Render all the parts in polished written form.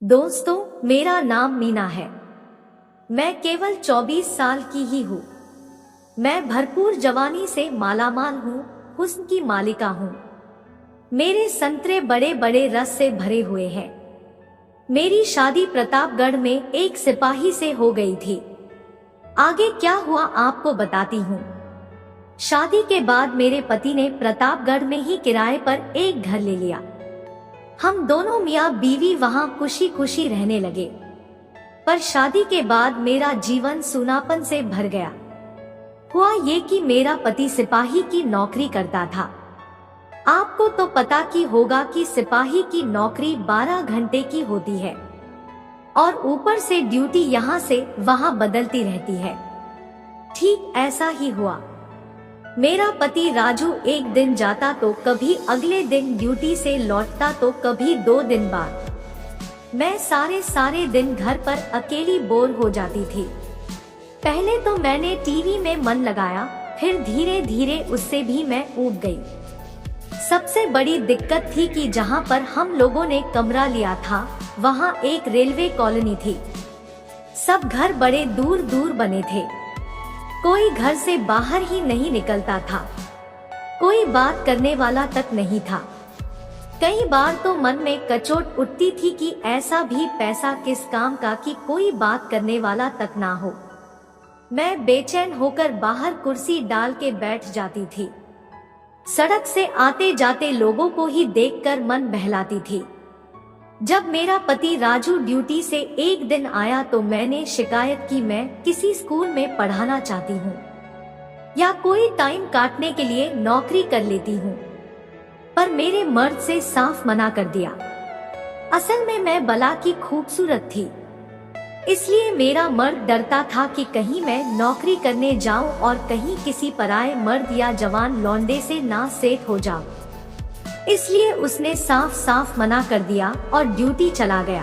दोस्तों, मेरा नाम मीना है। मैं केवल 24 साल की ही हूँ। मैं भरपूर जवानी से मालामाल हूँ, हुस्न की मालिका हूँ। मेरे संतरे बड़े बड़े रस से भरे हुए हैं। मेरी शादी प्रतापगढ़ में एक सिपाही से हो गई थी। आगे क्या हुआ आपको बताती हूँ। शादी के बाद मेरे पति ने प्रतापगढ़ में ही किराए पर एक घर ले लिया। हम दोनों मियाँ बीवी वहाँ खुशी खुशी रहने लगे। पर शादी के बाद मेरा जीवन सूनापन से भर गया। हुआ ये कि मेरा पति सिपाही की नौकरी करता था। आपको तो पता ही होगा कि सिपाही की नौकरी 12 घंटे की होती है और ऊपर से ड्यूटी यहाँ से वहाँ बदलती रहती है। ठीक ऐसा ही हुआ। मेरा पति राजू एक दिन जाता तो कभी अगले दिन ड्यूटी से लौटता तो कभी 2 दिन बाद। मैं सारे दिन घर पर अकेली बोर हो जाती थी। पहले तो मैंने टीवी में मन लगाया, फिर धीरे धीरे उससे भी मैं ऊब गई। सबसे बड़ी दिक्कत थी कि जहाँ पर हम लोगों ने कमरा लिया था वहाँ एक रेलवे कॉलोनी थी। सब घर बड़े दूर दूर बने थे। कोई घर से बाहर ही नहीं निकलता था। कोई बात करने वाला तक नहीं था। कई बार तो मन में कचोट उठती थी कि ऐसा भी पैसा किस काम का कि कोई बात करने वाला तक ना हो। मैं बेचैन होकर बाहर कुर्सी डाल के बैठ जाती थी। सड़क से आते जाते लोगों को ही देखकर मन बहलाती थी। जब मेरा पति राजू ड्यूटी से एक दिन आया तो मैंने शिकायत की मैं किसी स्कूल में पढ़ाना चाहती हूँ या कोई टाइम काटने के लिए नौकरी कर लेती हूँ। पर मेरे मर्द से साफ मना कर दिया। असल में मैं बला की खूबसूरत थी, इसलिए मेरा मर्द डरता था कि कहीं मैं नौकरी करने जाऊं और कहीं किसी पराये मर्द या जवान लौंडे से ना सेट हो जाऊं। इसलिए उसने साफ साफ मना कर दिया और ड्यूटी चला गया।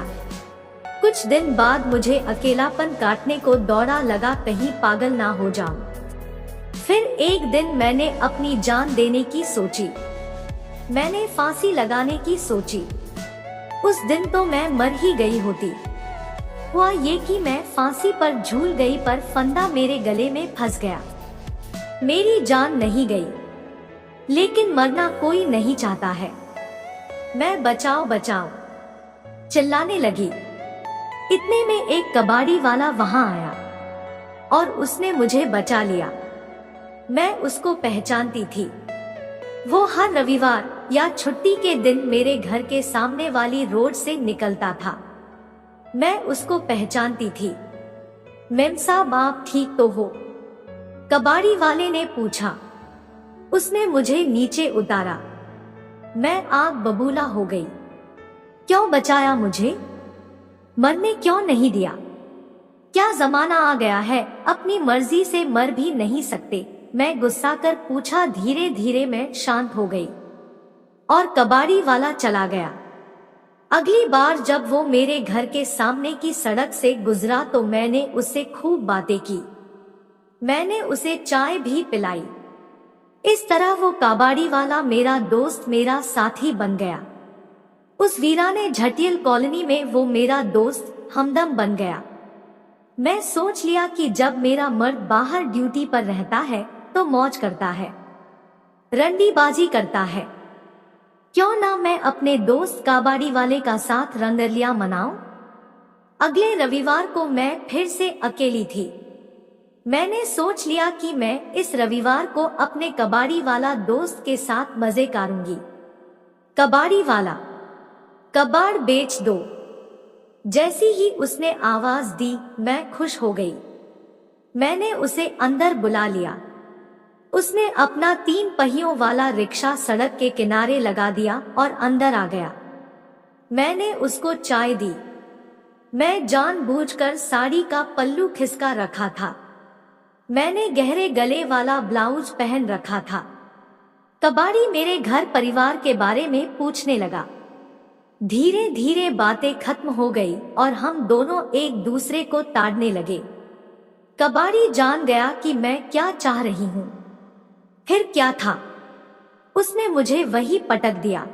कुछ दिन बाद मुझे अकेलापन काटने को दौड़ा लगा, कहीं पागल ना हो जाऊं। फिर एक दिन मैंने अपनी जान देने की सोची। मैंने फांसी लगाने की सोची। उस दिन तो मैं मर ही गई होती। हुआ ये कि मैं फांसी पर झूल गई, पर फंदा मेरे गले में फंस गया। मेरी जान नहीं गई, लेकिन मरना कोई नहीं चाहता है। मैं बचाओ बचाओ चिल्लाने लगी। इतने में एक कबाड़ी वाला वहां आया और उसने मुझे बचा लिया। मैं उसको पहचानती थी। वो हर रविवार या छुट्टी के दिन मेरे घर के सामने वाली रोड से निकलता था। मैं उसको पहचानती थी। मेम साहब, आप ठीक तो हो? कबाड़ी वाले ने पूछा। उसने मुझे नीचे उतारा। मैं आग बबूला हो गई। क्यों बचाया मुझे? मरने क्यों नहीं दिया? क्या जमाना आ गया है, अपनी मर्जी से मर भी नहीं सकते? मैं गुस्सा कर पूछा। धीरे धीरे मैं शांत हो गई और कबाड़ी वाला चला गया। अगली बार जब वो मेरे घर के सामने की सड़क से गुजरा तो मैंने उससे खूब बातें की। मैंने उसे चाय भी पिलाई। इस तरह वो कबाड़ी वाला मेरा दोस्त, मेरा साथी बन गया। उस वीराने झटियल कॉलोनी में वो मेरा दोस्त, हमदम बन गया। मैं सोच लिया कि जब मेरा मर्द बाहर ड्यूटी पर रहता है तो मौज करता है, रंडीबाजी करता है। क्यों ना मैं अपने दोस्त कबाड़ी वाले का साथ रंगरलिया मनाऊं। अगले रविवार को मैं फिर से अकेली थी। मैंने सोच लिया कि मैं इस रविवार को अपने कबाड़ी वाला दोस्त के साथ मजे करूंगी। कबाड़ी वाला, कबाड़ बेच दो। जैसी ही उसने आवाज दी मैं खुश हो गई। मैंने उसे अंदर बुला लिया। उसने अपना 3 पहियों वाला रिक्शा सड़क के किनारे लगा दिया और अंदर आ गया। मैंने उसको चाय दी। मैं जानबूझकर साड़ी का पल्लू खिसका रखा था। मैंने गहरे गले वाला ब्लाउज पहन रखा था। कबाड़ी मेरे घर परिवार के बारे में पूछने लगा। धीरे धीरे बातें खत्म हो गई और हम दोनों एक दूसरे को ताड़ने लगे। कबाड़ी जान गया कि मैं क्या चाह रही हूँ। फिर क्या था, उसने मुझे वही पटक दिया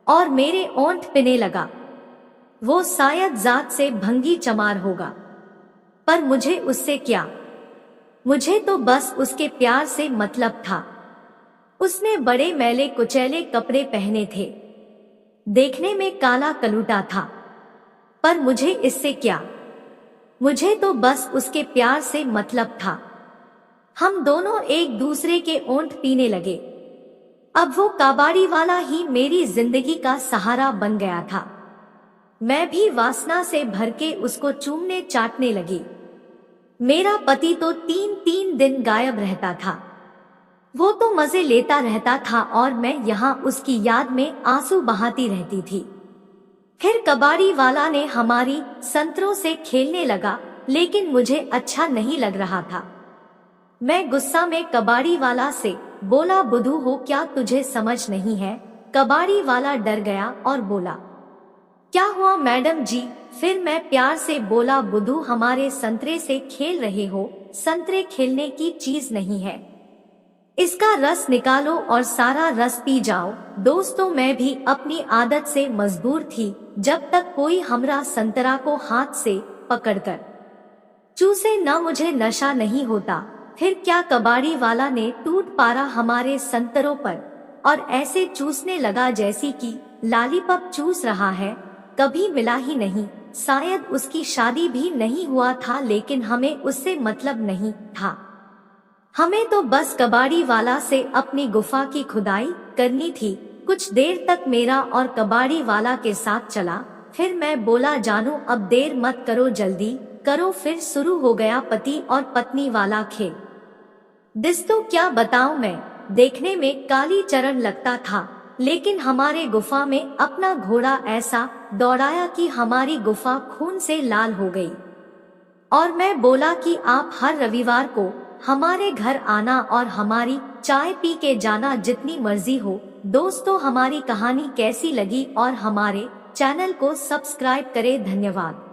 और मेरे ओंठ पिने लगा। वो शायद जात से भंगी चमार होगा, पर मुझे उससे क्या। मुझे तो बस उसके प्यार से मतलब था। उसने बड़े मैले कुचैले कपड़े पहने थे, देखने में काला कलूटा था, पर मुझे इससे क्या। मुझे तो बस उसके प्यार से मतलब था। हम दोनों एक दूसरे के ओंठ पीने लगे। अब वो कबाड़ी वाला ही मेरी जिंदगी का सहारा बन गया था। मैं भी वासना से भर के उसको चूमने चाटने लगी। मेरा पति तो 3-3 दिन गायब रहता था। वो तो मजे लेता रहता था और मैं यहाँ उसकी याद में आंसू बहाती रहती थी। फिर कबाड़ी वाला ने हमारी संतरों से खेलने लगा, लेकिन मुझे अच्छा नहीं लग रहा था। मैं गुस्सा में कबाड़ी वाला से बोला, बुद्धू हो क्या, तुझे समझ नहीं है। कबाड़ी वाला डर गया और बोला, क्या हुआ मैडम जी। फिर मैं प्यार से बोला, बुद्धू हमारे संतरे से खेल रहे हो, संतरे खेलने की चीज नहीं है। इसका रस निकालो और सारा रस पी जाओ। दोस्तों मैं भी अपनी आदत से मजबूर थी। जब तक कोई हमरा संतरा को हाथ से पकड़कर चूसे न मुझे नशा नहीं होता। फिर क्या कबाड़ी वाला ने टूट पारा हमारे संतरों पर और ऐसे चूसने लगा जैसी कि लॉलीपॉप चूस रहा है। कभी मिला ही नहीं। शायद उसकी शादी भी नहीं हुआ था, लेकिन हमें उससे मतलब नहीं था। हमें तो बस कबाड़ी वाला से अपनी गुफा की खुदाई करनी थी। कुछ देर तक मेरा और कबाड़ी वाला के साथ चला। फिर मैं बोला, जानू अब देर मत करो, जल्दी करो। फिर शुरू हो गया पति और पत्नी वाला खेल। दोस्तों क्या बताऊं मैं, देखने में काली चरण लगता था, लेकिन हमारे गुफा में अपना घोड़ा ऐसा दौड़ाया कि हमारी गुफा खून से लाल हो गई। और मैं बोला कि आप हर रविवार को हमारे घर आना और हमारी चाय पी के जाना, जितनी मर्जी हो। दोस्तों हमारी कहानी कैसी लगी और हमारे चैनल को सब्सक्राइब करें। धन्यवाद।